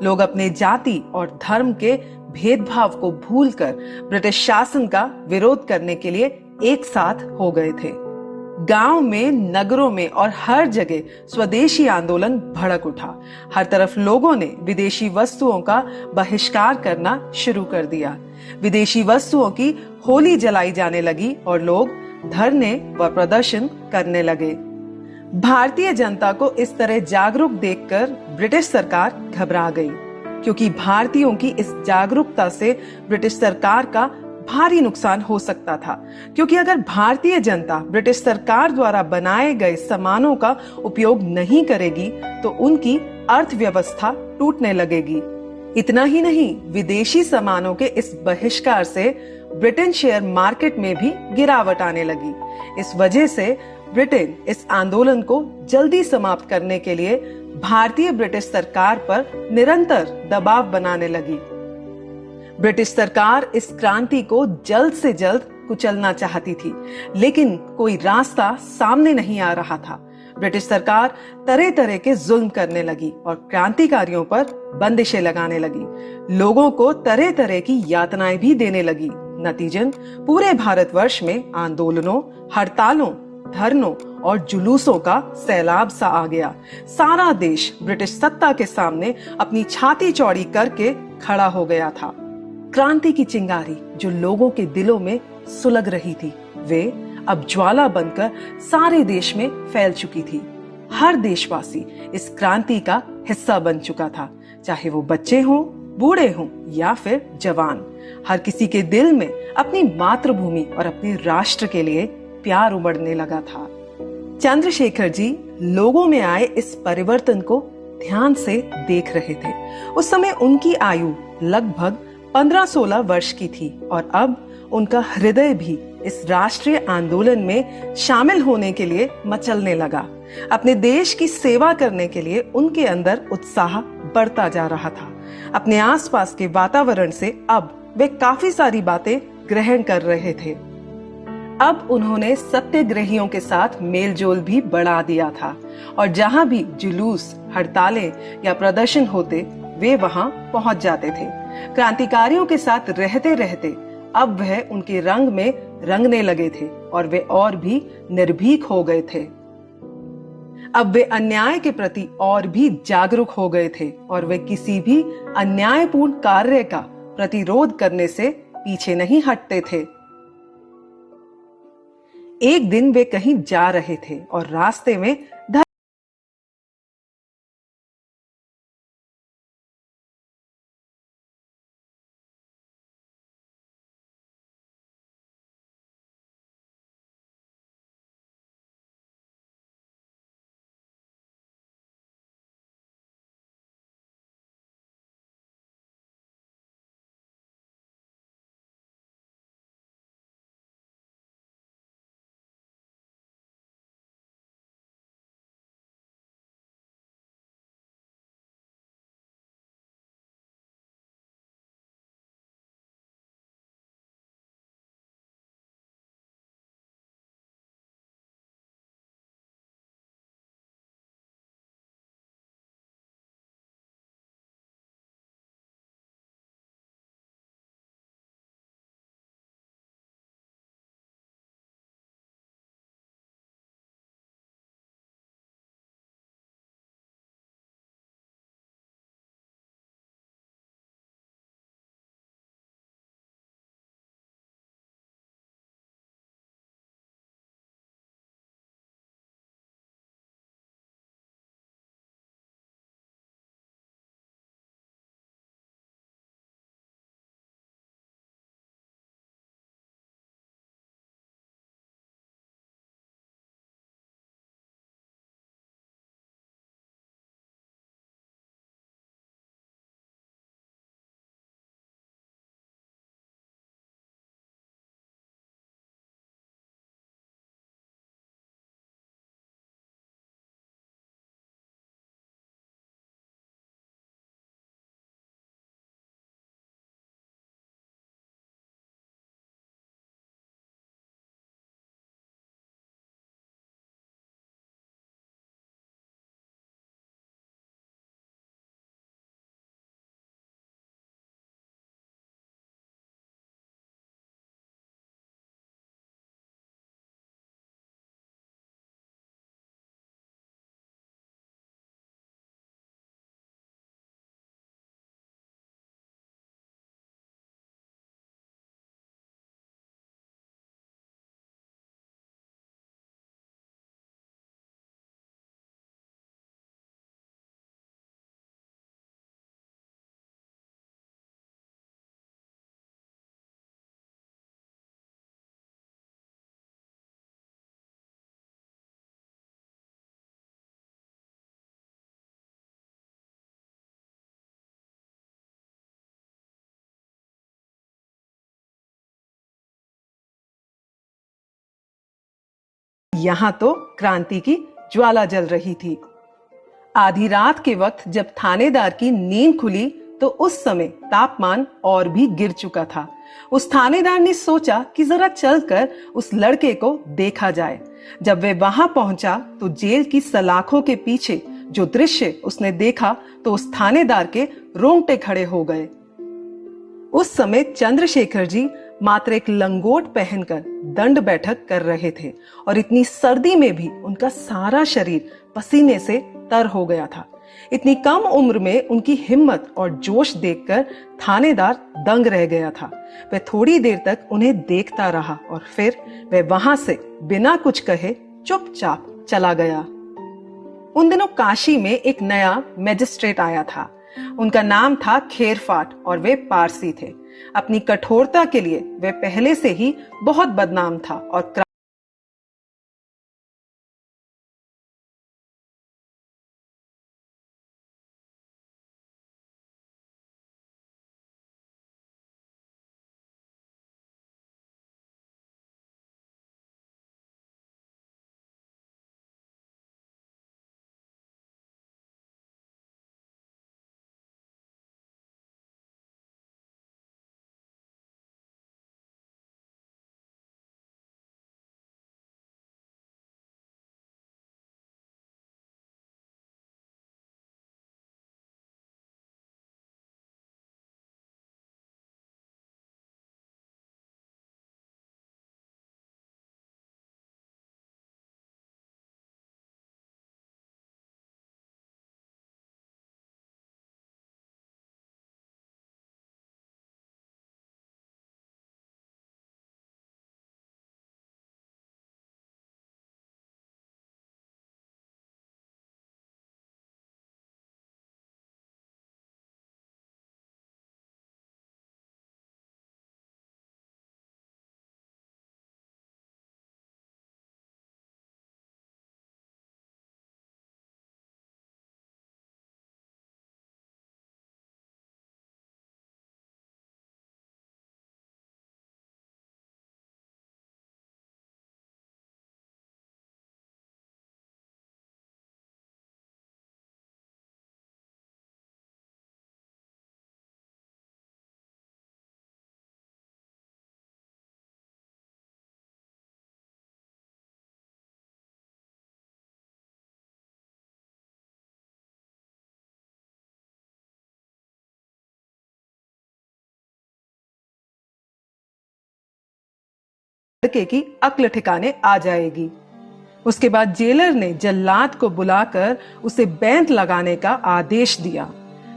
[SPEAKER 1] लोग अपने जाति और धर्म के भेदभाव को भूलकर ब्रिटिश शासन का विरोध करने के लिए एक साथ हो गए थे। गांव में, नगरों में और हर जगह स्वदेशी आंदोलन भड़क उठा। हर तरफ लोगों ने विदेशी वस्तुओं का बहिष्कार करना शुरू कर दिया। विदेशी वस्तुओं की होली जलाई जाने लगी और लोग धरने व प्रदर्शन करने लगे। भारतीय जनता को इस तरह जागरूक देखकर ब्रिटिश सरकार घबरा गई, क्योंकि भारतीयों की इस जागरूकता से ब्रिटिश सरकार का भारी नुकसान हो सकता था। क्योंकि अगर भारतीय जनता ब्रिटिश सरकार द्वारा बनाए गए सामानों का उपयोग नहीं करेगी तो उनकी अर्थव्यवस्था टूटने लगेगी। इतना ही नहीं, विदेशी सामानों के इस बहिष्कार से ब्रिटेन शेयर मार्केट में भी गिरावट आने लगी। इस वजह से ब्रिटेन इस आंदोलन को जल्दी समाप्त करने के लिए भारतीय ब्रिटिश सरकार पर निरंतर दबाव बनाने लगी। ब्रिटिश सरकार इस क्रांति को जल्द से जल्द कुचलना चाहती थी, लेकिन कोई रास्ता सामने नहीं आ रहा था। ब्रिटिश सरकार तरह तरह के जुल्म करने लगी और क्रांतिकारियों पर बंदिशें लगाने लगी। लोगों को तरह तरह की यातनाएं भी देने लगी। नतीजन पूरे भारतवर्ष में आंदोलनों, हड़तालों, धरनों और जुलूसों का सैलाब सा आ गया। सारा देश ब्रिटिश सत्ता के सामने अपनी छाती चौड़ी करके खड़ा हो गया था। क्रांति की चिंगारी जो लोगों के दिलों में सुलग रही थी, वे अब ज्वाला बनकर सारे देश में फैल चुकी थी। हर देशवासी इस क्रांति का हिस्सा बन चुका था, चाहे वो बच्चे हों, बूढ़े हों या फिर जवान। हर किसी के दिल में अपनी मातृभूमि और अपने राष्ट्र के लिए प्यार उमड़ने लगा था। चंद्रशेखर जी लोगों में आए इस परिवर्तन को ध्यान से देख रहे थे। उस समय उनकी आयु लगभग 15-16 वर्ष की थी और अब उनका हृदय भी इस राष्ट्रीय आंदोलन में शामिल होने के लिए मचलने लगा। अपने देश की सेवा करने के लिए उनके अंदर उत्साह बढ़ता जा रहा था। अपने आसपास के वातावरण से अब वे काफी सारी बातें ग्रहण कर रहे थे। अब उन्होंने सत्याग्रहियों के साथ मेलजोल भी बढ़ा दिया था और जहां भी जुलूस, हड़तालें या प्रदर्शन होते, वे वहां पहुंच जाते थे। क्रांतिकारियों के साथ रहते रहते अब वह उनके रंग में रंगने लगे थे और वे और भी निर्भीक हो गए थे। अब वे अन्याय के प्रति और भी जागरूक हो गए थे और वे किसी भी अन्यायपूर्ण कार्य का प्रतिरोध करने से पीछे नहीं हटते थे। एक दिन वे कहीं जा रहे थे और रास्ते में यहाँ तो क्रांति की ज्वाला जल रही थी। आधी रात के वक्त जब थानेदार की नींद खुली तो उस समय तापमान और भी गिर चुका था। उस थानेदार ने सोचा कि जरा चलकर उस लड़के को देखा जाए। जब वे वहां पहुंचा तो जेल की सलाखों के पीछे जो दृश्य उसने देखा तो उस थानेदार के रोंगटे खड़े हो गए। उस समय चंद्रशेखर जी मात्र एक लंगोट पहनकर दंड बैठक कर रहे थे और इतनी सर्दी में भी उनका सारा शरीर पसीने से तर हो गया था। इतनी कम उम्र में उनकी हिम्मत और जोश देखकर थानेदार दंग रह गया था। वह थोड़ी देर तक उन्हें देखता रहा और फिर वह वहां से बिना कुछ कहे चुपचाप चला गया। उन दिनों काशी में एक नया मैजिस्ट्रेट आया था। उनका नाम था खेरफाट और वे पारसी थे। अपनी कठोरता के लिए वे पहले से ही बहुत बदनाम था और लड़के की अक्ल ठिकाने आ जाएगी। उसके बाद जेलर ने जल्लाद को बुलाकर उसे बैंत लगाने का आदेश दिया।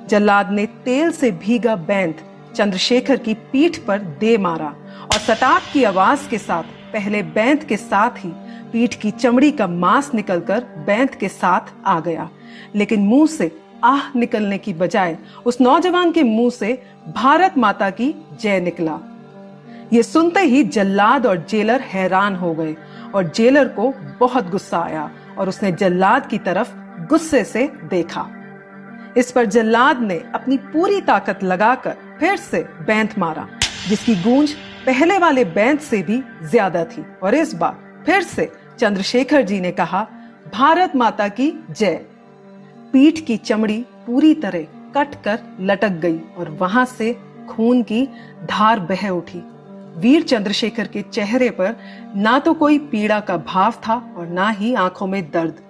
[SPEAKER 1] जल्लाद ने तेल से भीगा बैंत चंद्रशेखर की पीठ पर दे मारा और सटाक की आवाज के साथ पहले बैंत के साथ ही पीठ की चमड़ी का मांस निकलकर बैंत के साथ आ गया, लेकिन मुंह से आह निकलने की बजाय उस नौजवान के मुंह से भारत माता की जय निकला। ये सुनते ही जल्लाद और जेलर हैरान हो गए और जेलर को बहुत गुस्सा आया और उसने जल्लाद की तरफ गुस्से से देखा। इस पर जल्लाद ने अपनी पूरी ताकत लगाकर फिर से बैंत मारा, जिसकी गूंज पहले वाले बैंत से भी ज्यादा थी और इस बार फिर से चंद्रशेखर जी ने कहा, भारत माता की जय। पीठ की चमड़ी पूरी तरह कट कर लटक गई और वहां से खून की धार बह उठी। वीर चंद्रशेखर के चेहरे पर ना तो कोई पीड़ा का भाव था और ना ही आंखों में दर्द।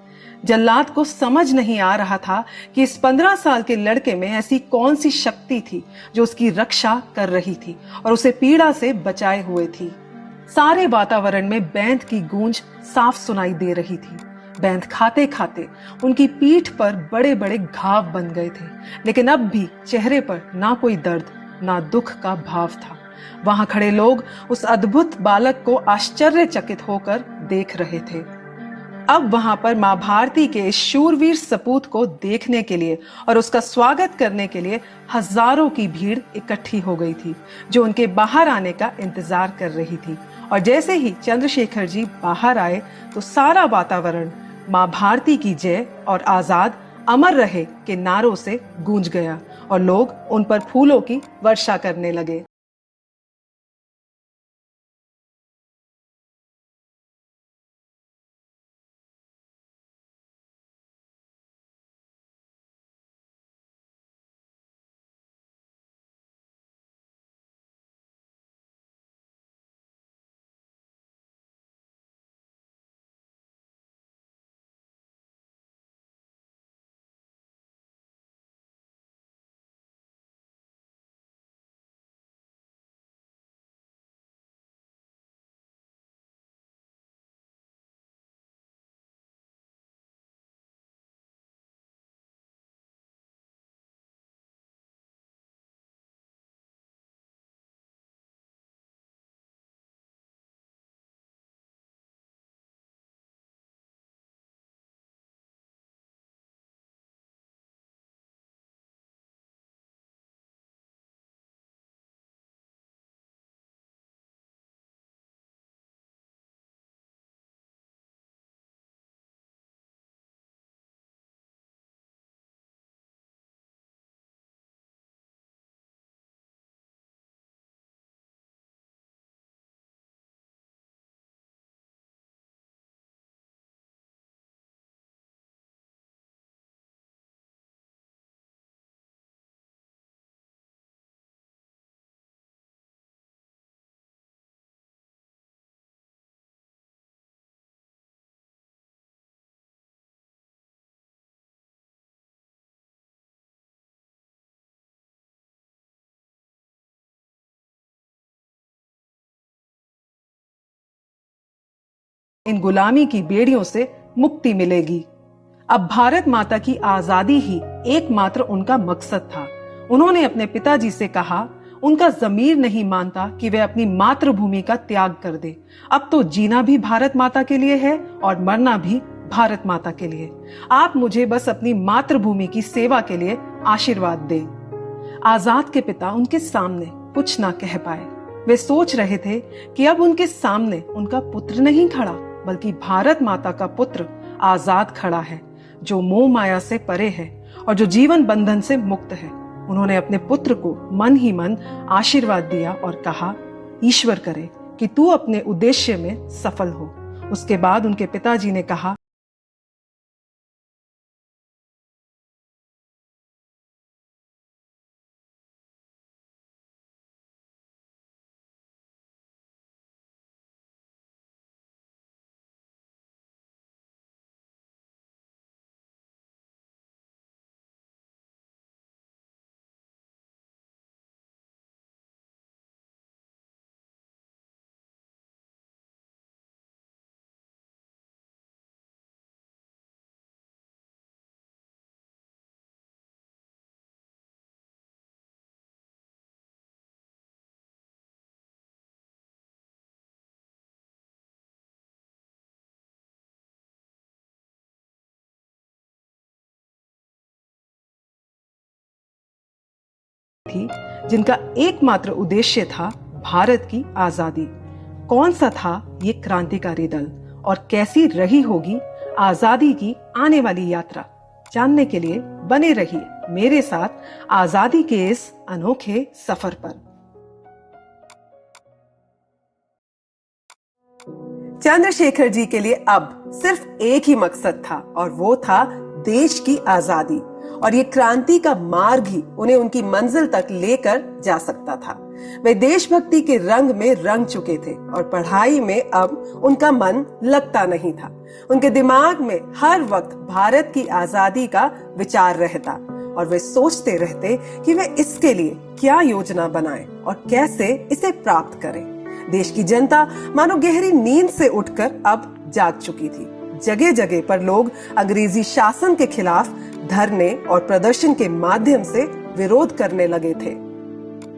[SPEAKER 1] जल्लाद को समझ नहीं आ रहा था कि इस 15 साल के लड़के में ऐसी कौन सी शक्ति थी जो उसकी रक्षा कर रही थी और उसे पीड़ा से बचाए हुए थी। सारे वातावरण में बैंत की गूंज साफ सुनाई दे रही थी। बैंत खाते खाते उनकी पीठ पर बड़े बड़े घाव बन गए थे, लेकिन अब भी चेहरे पर ना कोई दर्द ना दुख का भाव था। वहां खड़े लोग उस अद्भुत बालक को आश्चर्यचकित होकर देख रहे थे। अब वहां पर मां भारती के इस शूरवीर सपूत को देखने के लिए और उसका स्वागत करने के लिए हजारों की भीड़ इकट्ठी हो गई थी, जो उनके बाहर आने का इंतजार कर रही थी। और जैसे ही चंद्रशेखर जी बाहर आए तो सारा वातावरण मां भारती की जय और आजाद अमर रहे के नारों से गूंज गया और लोग उन पर फूलों की वर्षा करने लगे। इन गुलामी की बेड़ियों से मुक्ति मिलेगी। अब भारत माता की आजादी ही एकमात्र उनका मकसद था। उन्होंने अपने पिताजी से कहा, उनका जमीर नहीं मानता कि वे अपनी मातृभूमि का त्याग कर दे। अब तो जीना भी भारत माता के लिए है और मरना भी भारत माता के लिए। आप मुझे बस अपनी मातृभूमि की सेवा के लिए आशीर्वाद दें। आजाद के पिता उनके सामने कुछ ना कह पाए। वे सोच रहे थे कि अब उनके सामने उनका पुत्र नहीं खड़ा, बल्कि भारत माता का पुत्र आजाद खड़ा है, जो मोह माया से परे है और जो जीवन बंधन से मुक्त है। उन्होंने अपने पुत्र को मन ही मन आशीर्वाद दिया और कहा, ईश्वर करे कि तू अपने उद्देश्य में सफल हो। उसके बाद उनके पिताजी ने कहा, थी जिनका एकमात्र उद्देश्य था भारत की आजादी। कौन सा था ये क्रांतिकारी दल और कैसी रही होगी आजादी की आने वाली यात्रा? जानने के लिए बने रहिए मेरे साथ आजादी के इस अनोखे सफर पर। चंद्रशेखर जी के लिए अब सिर्फ एक ही मकसद था और वो था देश की आजादी, और ये क्रांति का मार्ग ही उन्हें उनकी मंजिल तक लेकर जा सकता था। वे देशभक्ति के रंग में रंग चुके थे और पढ़ाई में अब उनका मन लगता नहीं था। उनके दिमाग में हर वक्त भारत की आजादी का विचार रहता और वे सोचते रहते कि वे इसके लिए क्या योजना बनाएं और कैसे इसे प्राप्त करें। देश की जनता मानो गहरी नींद से उठकर अब जाग चुकी थी। जगह जगह पर लोग अंग्रेजी शासन के खिलाफ धरने और प्रदर्शन के माध्यम से विरोध करने लगे थे।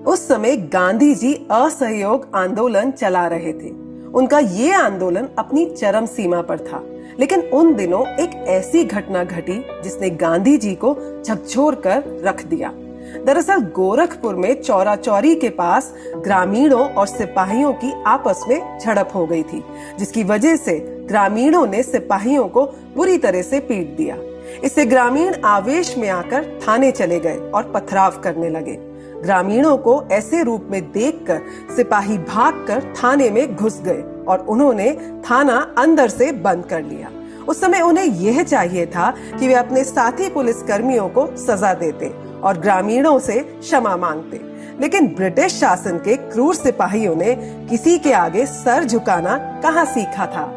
[SPEAKER 1] उस समय गांधी जी असहयोग आंदोलन चला रहे थे। उनका ये आंदोलन अपनी चरम सीमा पर था, लेकिन उन दिनों एक ऐसी घटना घटी जिसने गांधी जी को झकझोर कर रख दिया। दरअसल गोरखपुर में चौरा चौरी के पास ग्रामीणों और सिपाहियों की आपस में झड़प हो गई थी, जिसकी वजह से ग्रामीणों ने सिपाहियों को बुरी तरह से पीट दिया। इससे ग्रामीण आवेश में आकर थाने चले गए और पथराव करने लगे। ग्रामीणों को ऐसे रूप में देखकर सिपाही भागकर थाने में घुस गए और उन्होंने थाना अंदर से बंद कर लिया। उस समय उन्हें यह चाहिए था कि वे अपने साथी पुलिस कर्मियों को सजा देते और ग्रामीणों से क्षमा मांगते, लेकिन ब्रिटिश शासन के क्रूर सिपाहियों ने किसी के आगे सर झुकाना कहाँ सीखा था।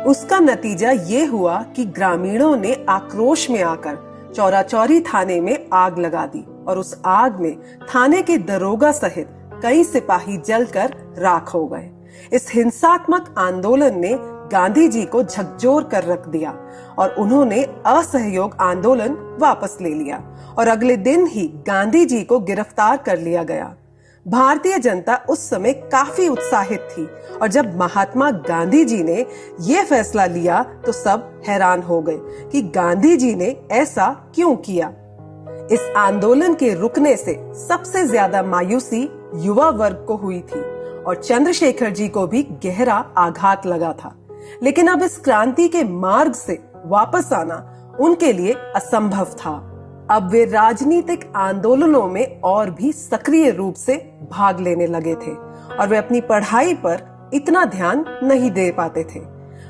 [SPEAKER 1] उसका नतीजा ये हुआ कि ग्रामीणों ने आक्रोश में आकर चौरा चौरी थाने में आग लगा दी और उस आग में थाने के दरोगा सहित कई सिपाही जलकर राख हो गए। इस हिंसात्मक आंदोलन ने गांधी जी को झकझोर कर रख दिया और उन्होंने असहयोग आंदोलन वापस ले लिया और अगले दिन ही गांधी जी को गिरफ्तार कर लिया गया। भारतीय जनता उस समय काफी उत्साहित थी और जब महात्मा गांधी जी ने यह फैसला लिया तो सब हैरान हो गए कि गांधी जी ने ऐसा क्यों किया। इस आंदोलन के रुकने से सबसे ज्यादा मायूसी युवा वर्ग को हुई थी और चंद्रशेखर जी को भी गहरा आघात लगा था। लेकिन अब इस क्रांति के मार्ग से वापस आना उनके लिए असंभव था। अब वे राजनीतिक आंदोलनों में और भी सक्रिय रूप से भाग लेने लगे थे और वे अपनी पढ़ाई पर इतना ध्यान नहीं दे पाते थे।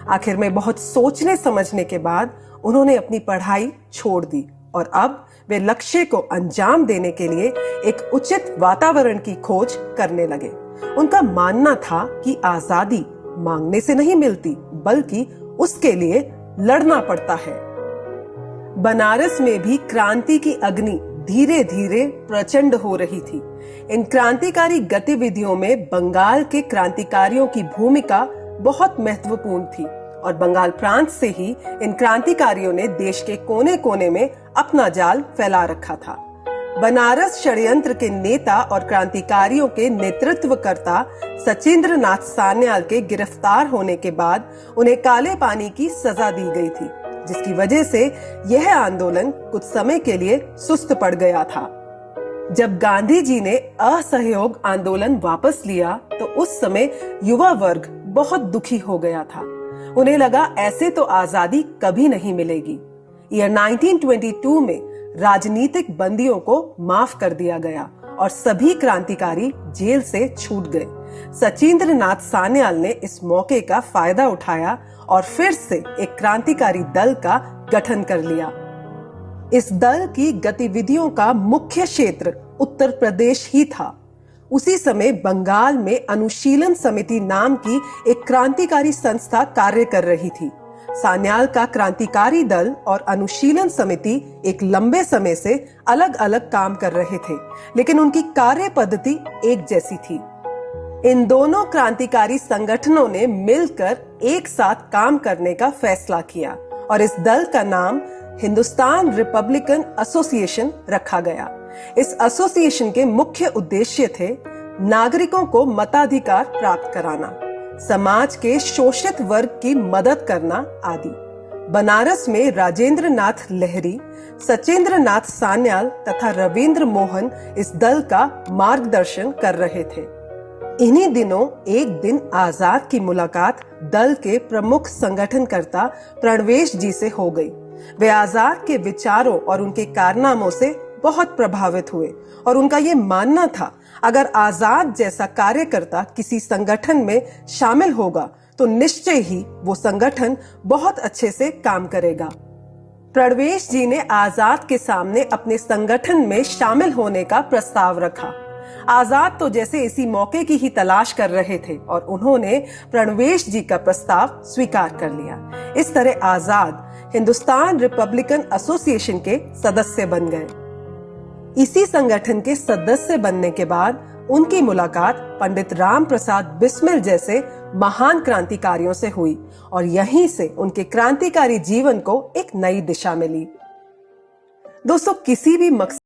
[SPEAKER 1] आखिर में बहुत सोचने समझने के बाद उन्होंने अपनी पढ़ाई छोड़ दी और अब वे लक्ष्य को अंजाम देने के लिए एक उचित वातावरण की खोज करने लगे। उनका मानना था कि आजादी मांगने से नहीं मिलती, बल्कि उसके लिए लड़ना पड़ता है। बनारस में भी क्रांति की अग्नि धीरे धीरे प्रचंड हो रही थी। इन क्रांतिकारी गतिविधियों में बंगाल के क्रांतिकारियों की भूमिका
[SPEAKER 2] बहुत महत्वपूर्ण थी और बंगाल प्रांत से ही इन क्रांतिकारियों ने देश के कोने कोने में अपना जाल फैला रखा था। बनारस षड्यंत्र के नेता और क्रांतिकारियों के नेतृत्वकर्ता सचिंद्र नाथ सान्याल के गिरफ्तार होने के बाद उन्हें काले पानी की सजा दी गई थी, जिसकी वजह से यह आंदोलन कुछ समय के लिए सुस्त पड़ गया था। जब गांधी जी ने असहयोग आंदोलन वापस लिया तो उस समय युवा वर्ग बहुत दुखी हो गया था। उन्हें लगा ऐसे तो आजादी कभी नहीं मिलेगी। ईयर 1922 में राजनीतिक बंदियों को माफ कर दिया गया और सभी क्रांतिकारी जेल से छूट गए। सचिंद्र नाथ सान्याल ने इस मौके का फायदा उठाया और फिर से एक क्रांतिकारी दल का गठन कर लिया। इस दल की गतिविधियों का मुख्य क्षेत्र उत्तर प्रदेश ही था। उसी समय बंगाल में अनुशीलन समिति नाम की एक क्रांतिकारी संस्था कार्य कर रही थी। सान्याल का क्रांतिकारी दल और अनुशीलन समिति एक लंबे समय से अलग अलग काम कर रहे थे, लेकिन उनकी कार्य पद्धति एक जैसी थी। इन दोनों क्रांतिकारी संगठनों ने मिलकर एक साथ काम करने का फैसला किया और इस दल का नाम हिंदुस्तान रिपब्लिकन एसोसिएशन रखा गया। इस एसोसिएशन के मुख्य उद्देश्य थे नागरिकों को मताधिकार प्राप्त कराना, समाज के शोषित वर्ग की मदद करना आदि। बनारस में राजेंद्र नाथ लहरी, सचिंद्र नाथ सान्याल तथा रविंद्र मोहन इस दल का मार्गदर्शन कर रहे थे। इन्हीं दिनों एक दिन आजाद की मुलाकात दल के प्रमुख संगठनकर्ता प्रणवेश जी से हो गई। वे आजाद के विचारों और उनके कारनामों से बहुत प्रभावित हुए और उनका ये मानना था अगर आजाद जैसा कार्यकर्ता किसी संगठन में शामिल होगा तो निश्चय ही वो संगठन बहुत अच्छे से काम करेगा। प्रणवेश जी ने आजाद के सामने अपने संगठन में शामिल होने का प्रस्ताव रखा। आजाद तो जैसे इसी मौके की ही तलाश कर रहे थे और उन्होंने प्रणवेश जी का प्रस्ताव स्वीकार कर लिया। इस तरह आजाद हिंदुस्तान रिपब्लिकन एसोसिएशन के सदस्य बन गए। इसी संगठन के सदस्य बनने के बाद उनकी मुलाकात पंडित राम प्रसाद बिस्मिल जैसे महान क्रांतिकारियों से हुई और यहीं से उनके क्रांतिकारी जीवन को एक नई दिशा मिली। दोस्तों, किसी भी मकसद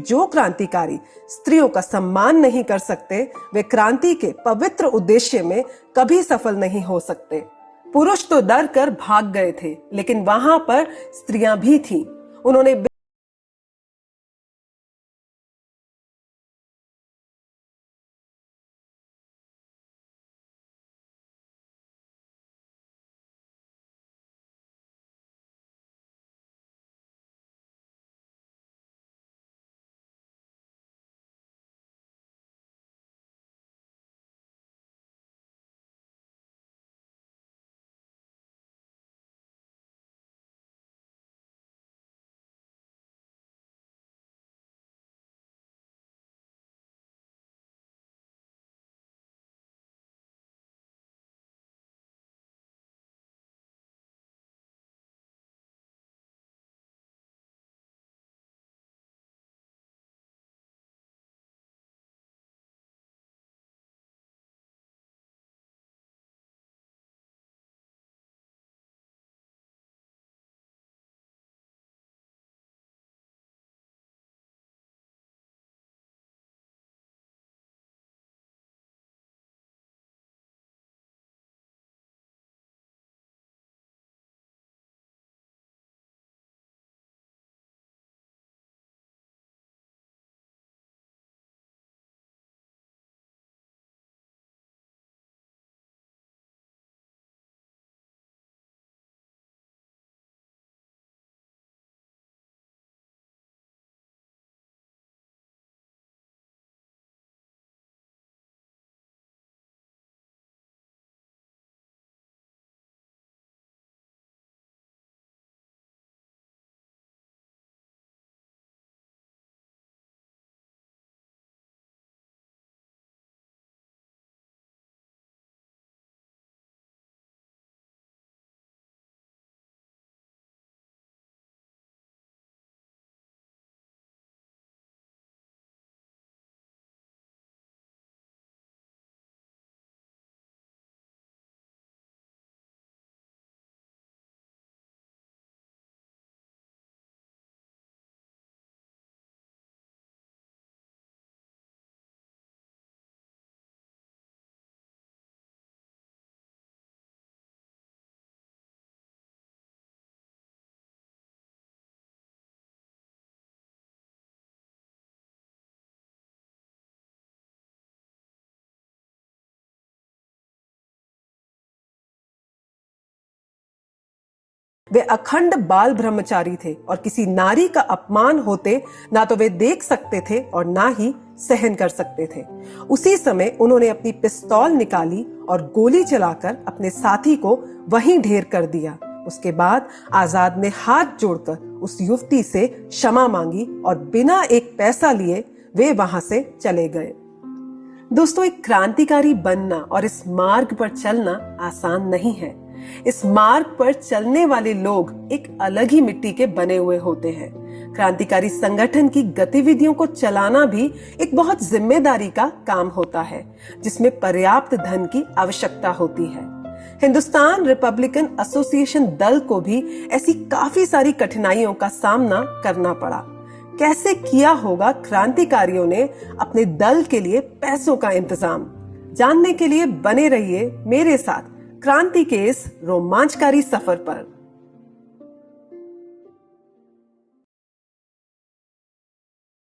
[SPEAKER 2] जो क्रांतिकारी स्त्रियों का सम्मान नहीं कर सकते, वे क्रांति के पवित्र उद्देश्य में कभी सफल नहीं हो सकते। पुरुष तो डर कर भाग गए थे, लेकिन वहां पर स्त्रियां भी थीं। उन्होंने वे अखंड बाल ब्रह्मचारी थे और किसी नारी का अपमान होते ना तो वे देख सकते थे और ना ही सहन कर सकते थे। उसी समय उन्होंने अपनी पिस्तौल निकाली और गोली चलाकर अपने साथी को वहीं ढेर कर दिया। उसके बाद आजाद ने हाथ जोड़कर उस युवती से क्षमा मांगी और बिना एक पैसा लिए वे वहां से चले गए। दोस्तों, एक क्रांतिकारी बनना और इस मार्ग पर चलना आसान नहीं है। इस मार्ग पर चलने वाले लोग एक अलग ही मिट्टी के बने हुए होते हैं। क्रांतिकारी संगठन की गतिविधियों को चलाना भी एक बहुत जिम्मेदारी का काम होता है, जिसमें पर्याप्त धन की आवश्यकता होती है। हिंदुस्तान रिपब्लिकन एसोसिएशन दल को भी ऐसी काफी सारी कठिनाइयों का सामना करना पड़ा। कैसे किया होगा क्रांतिकारियों ने अपने दल के लिए पैसों का इंतजाम? जानने के लिए बने रहिए मेरे साथ क्रांति के इस रोमांचकारी सफर पर।